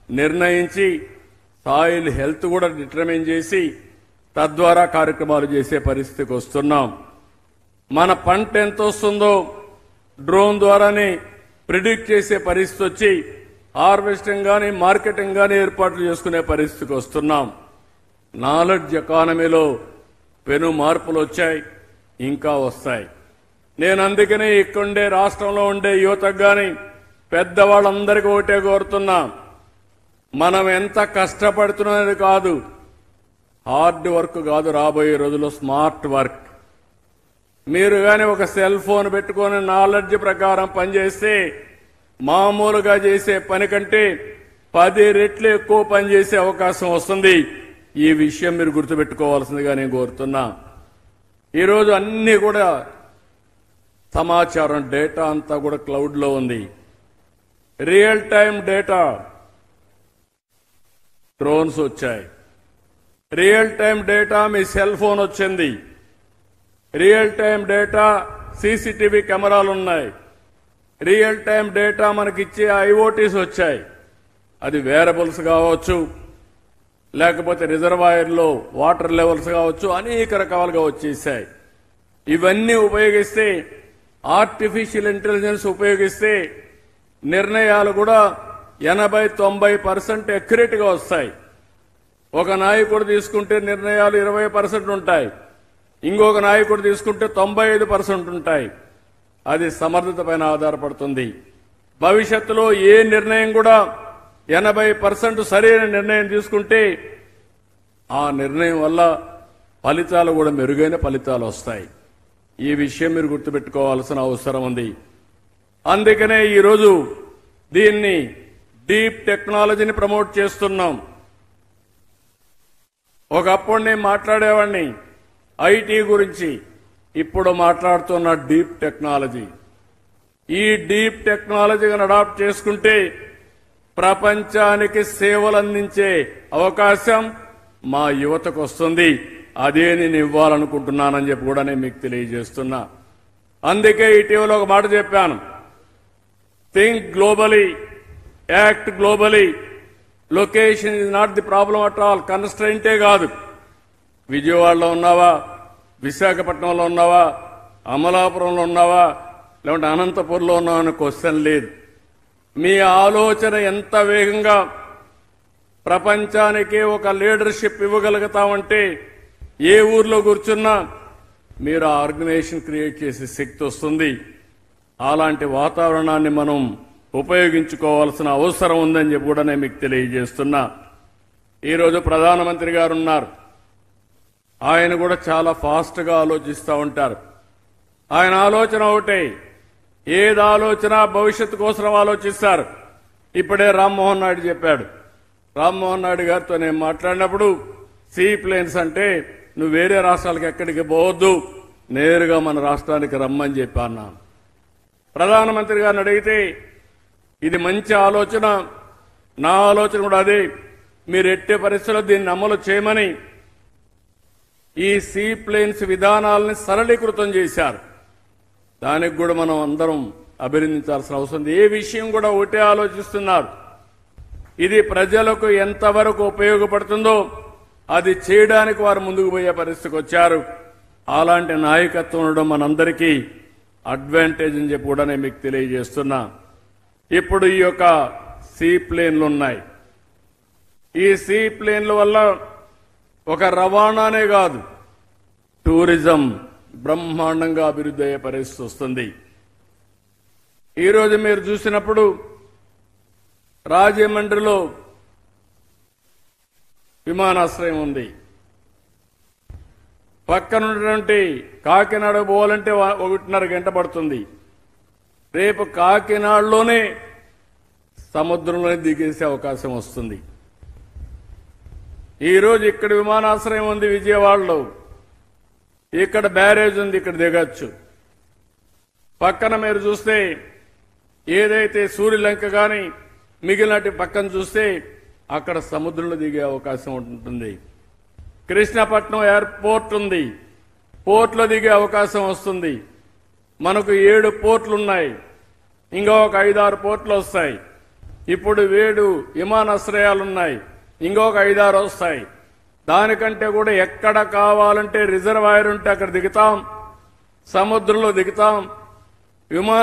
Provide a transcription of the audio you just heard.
నిర్ణయించి soil health కూడా determine చేసి తద్వారా కార్యక్రమాలు చేసే పరిస్థితికి వస్తున్నాం. మన పంట ఎంత వస్తుందో డ్రోన్ ద్వారానే ప్రిడిక్ట్ చేసే పరిస్థితి వచ్చి హార్వెస్టింగ్ కానీ మార్కెటింగ్ కానీ ఏర్పాట్లు చేసుకునే పరిస్థితికి వస్తున్నాం. నాలెడ్జ్ ఎకానమీలో పెను మార్పులు వచ్చాయి, ఇంకా వస్తాయి. నేను అందుకనే ఇక్కడుండే రాష్ట్రంలో ఉండే యువతకు కానీ పెద్దవాళ్ళందరికీ ఒకటే కోరుతున్నా, మనం ఎంత కష్టపడుతున్నది కాదు, హార్డ్ వర్క్ కాదు, రాబోయే రోజుల్లో స్మార్ట్ వర్క్. మీరు కానీ ఒక సెల్ ఫోన్ పెట్టుకొని నాలెడ్జ్ ప్రకారం పనిచేస్తే మామూలుగా చేసే పని కంటే 10 రెట్లు ఎక్కువ పనిచేసే అవకాశం వస్తుంది. ఈ విషయం మీరు గుర్తుపెట్టుకోవాల్సిందిగా నేను కోరుతున్నా. ఈరోజు అన్ని కూడా సమాచారం డేటా అంతా కూడా క్లౌడ్లో ఉంది. రియల్ టైం డేటా డ్రోన్స్ వచ్చాయి, రియల్ టైం డేటా మీ సెల్ ఫోన్ వచ్చింది, రియల్ టైం డేటా సీసీటీవీ కెమెరాలు ఉన్నాయి, రియల్ టైం డేటా మనకిచ్చే ఐఓటీస్ వచ్చాయి. అది వేరబుల్స్ కావచ్చు, లేకపోతే రిజర్వాయర్లో వాటర్ లెవెల్స్ కావచ్చు, అనేక రకాలుగా వచ్చేసాయి. ఇవన్నీ ఉపయోగిస్తే, ఆర్టిఫిషియల్ ఇంటెలిజెన్స్ ఉపయోగిస్తే నిర్ణయాలు కూడా 80-90% అక్యురేట్ గా వస్తాయి. ఒక నాయకుడు తీసుకుంటే నిర్ణయాలు 20% ఉంటాయి, ఇంకొక నాయకుడు తీసుకుంటే 95% ఉంటాయి. అది సమర్థత పైన ఆధారపడుతుంది. భవిష్యత్తులో ఏ నిర్ణయం కూడా 80% సరైన నిర్ణయం తీసుకుంటే ఆ నిర్ణయం వల్ల ఫలితాలు కూడా మెరుగైన ఫలితాలు వస్తాయి. ఈ విషయం మీరు గుర్తుపెట్టుకోవాల్సిన అవసరం ఉంది. అందుకనే ఈరోజు దీన్ని డీప్ టెక్నాలజీని ప్రమోట్ చేస్తున్నాం. ఒకప్పుడు నేను మాట్లాడేవాడిని ఐటీ గురించి, ఇప్పుడు మాట్లాడుతున్న డీప్ టెక్నాలజీ. ఈ డీప్ టెక్నాలజీని అడాప్ట్ చేసుకుంటే ప్రపంచానికి సేవలు అందించే అవకాశం మా యువతకు వస్తుంది. అదే నేను ఇవ్వాలనుకుంటున్నానని చెప్పి కూడా నేను మీకు తెలియజేస్తున్నా. అందుకే ఇటీవల ఒక మాట చెప్పాను, think globally, act globally. Location is not the problem at all, కన్స్ట్రెయింటే కాదు. విజయవాడలో ఉన్నావా, విశాఖపట్నంలో ఉన్నావా, అమలాపురంలో ఉన్నావా, లేకుంటే అనంతపూర్లో ఉన్నావా అనే క్వశ్చన్ లేదు. మీ ఆలోచన ఎంత వేగంగా ప్రపంచానికి ఒక లీడర్షిప్ ఇవ్వగలుగుతామంటే ఏ ఊర్లో కూర్చున్నా మీరు ఆ ఆర్గనైజేషన్ క్రియేట్ చేసే శక్తి వస్తుంది. అలాంటి వాతావరణాన్ని మనం ఉపయోగించుకోవాల్సిన అవసరం ఉందని చెప్పి కూడా నేను మీకు తెలియజేస్తున్నా. ఈరోజు ప్రధానమంత్రి గారు ఉన్నారు. ఆయన కూడా చాలా ఫాస్ట్గా ఆలోచిస్తూ ఉంటారు. ఆయన ఆలోచన ఒకటే, ఏది ఆలోచన భవిష్యత్తు కోసం ఆలోచిస్తారు. ఇప్పుడే రామ్మోహన్ నాయుడు చెప్పాడు. రామ్మోహన్ నాయుడు గారితో నేను మాట్లాడినప్పుడు సీ ప్లేన్స్ అంటే నువ్వు వేరే రాష్ట్రాలకు ఎక్కడికి పోవద్దు, నేరుగా మన రాష్ట్రానికి రమ్మని చెప్పాను. ప్రధానమంత్రి గారిని అడిగితే ఇది మంచి ఆలోచన, నా ఆలోచన కూడా అదే, మీరు ఎట్టే పరిస్థితుల్లో దీన్ని అమలు చేయమని ఈ సీ ప్లేన్స్ విధానాలని సరళీకృతం చేశారు. దానికి కూడా మనం అందరం అభినందించాల్సిన అవసరం ఉంది. ఏ విషయం కూడా ఒకటే ఆలోచిస్తున్నారు, ఇది ప్రజలకు ఎంతవరకు ఉపయోగపడుతుందో అది చేయడానికి వారు ముందుకు పోయే పరిస్థితికి వచ్చారు. అలాంటి నాయకత్వం ఉండడం మనందరికీ అడ్వాంటేజ్ అని చెప్పి కూడా నేను మీకు తెలియజేస్తున్నా. ఇప్పుడు ఈ యొక్క సీ ప్లేన్లు ఉన్నాయి. ఈ సీ ప్లేన్ల వల్ల ఒక రవాణానే కాదు, టూరిజం బ్రహ్మాండంగా అభివృద్ధి అయ్యే పరిస్థితి వస్తుంది. ఈరోజు మీరు చూసినప్పుడు రాజమండ్రిలో విమానాశ్రయం ఉంది. పక్కన ఉన్నటువంటి కాకినాడ పోవాలంటే 1.5 గంట పడుతుంది. రేపు కాకినాడలోనే సముద్రంలోనే దిగేసే అవకాశం వస్తుంది. ఈరోజు ఇక్కడ విమానాశ్రయం ఉంది విజయవాడలో, ఇక్కడ బ్యారేజ్ ఉంది, ఇక్కడ దిగచ్చు. పక్కన మీరు చూస్తే ఏదైతే సూర్యలంక కానీ మిగిలినటి పక్కన చూస్తే అక్కడ సముద్రంలో దిగే అవకాశం ఉంటుంది. కృష్ణపట్నం ఎయిర్పోర్ట్ ఉంది, పోర్ట్లో దిగే అవకాశం వస్తుంది. మనకు 7 పోర్ట్లు ఉన్నాయి, ఇంకా ఒక 5-6 పోర్ట్లు వస్తాయి. ఇప్పుడు 7 విమానాశ్రయాలున్నాయి. ఇంకొక 5-6 వస్తాయి. దానికంటే కూడా ఎక్కడ కావాలంటే రిజర్వాయర్ ఉంటే అక్కడ దిగుతాం, సముద్రంలో దిగుతాం, విమాన